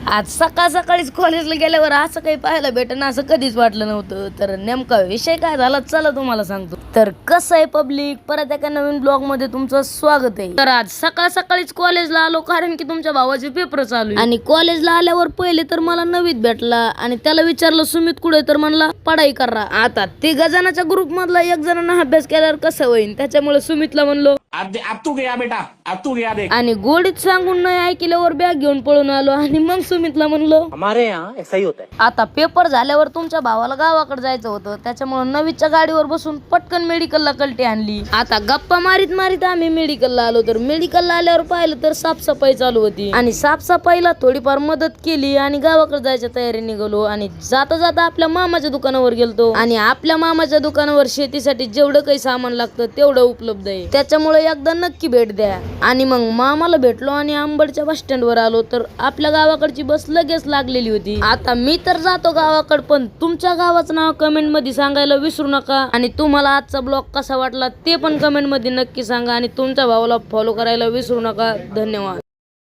आज सकाळ सकाळीच कॉलेजला गेल्यावर असं काही पाहायला भेटणं असं कधीच वाटलं नव्हतं. तर नेमका विषय काय झाला चला तुम्हाला सांगतो. तर कसं आहे पब्लिक, परत एका नवीन ब्लॉग मध्ये तुमचं स्वागत आहे. तर आज सकाळ सकाळीच कॉलेजला आलो कारण की तुमच्या भावाचे पेपर चालू आहे. आणि कॉलेजला आल्यावर पहिले तर मला नवीत भेटला आणि त्याला विचारलं सुमित कुठे, तर म्हणला पढाई करा. आता तिघ जणांच्या ग्रुप मधला एक जणांना अभ्यास केल्यावर कसं होईल, त्याच्यामुळे सुमितला म्हणलो अब तू गया बेटा, अब तू गया देख. आणि गोडीत सांगून नाही ऐकल्यावर बॅग घेऊन पळून आलो आणि मग सुमितला म्हणलो हमारे यहाँ ऐसा ही होता है. आता पेपर झाल्यावर तुमच्या भावाला गावाकडे जायचं होतं, त्याच्यामुळे नवीच्या गाडीवर बसून पटकन मेडिकलला कल्टी आणली. आता गप्पा मारीत मारीत आम्ही मेडिकलला आलो. तर मेडिकलला आल्यावर पाहिलं तर साफसफाई चालू होती आणि साफसफाईला थोडीफार मदत केली आणि गावाकडे जायच्या तयारी निघालो. आणि जाता जाता आपल्या मामाच्या दुकानावर गेलतो आणि आपल्या मामाच्या दुकानावर शेतीसाठी जेवढं काही सामान लागतं तेवढं उपलब्ध आहे, त्याच्यामुळे एकदा नक्की भेट द्या. आणि मग मामाला भेटलो आणि अंबडच्या बस स्टँड वर आलो. तर आपल्या गावाकडची बस लगेच लागलेली होती. आता मी तर जातो गावाकडे, पण तुमच्या गावाचं नाव कमेंट मध्ये सांगायला विसरू नका. आणि तुम्हाला आजचा ब्लॉग कसा वाटला ते पण कमेंट मध्ये नक्की सांगा आणि तुमच्या भावाला फॉलो करायला विसरू नका. धन्यवाद.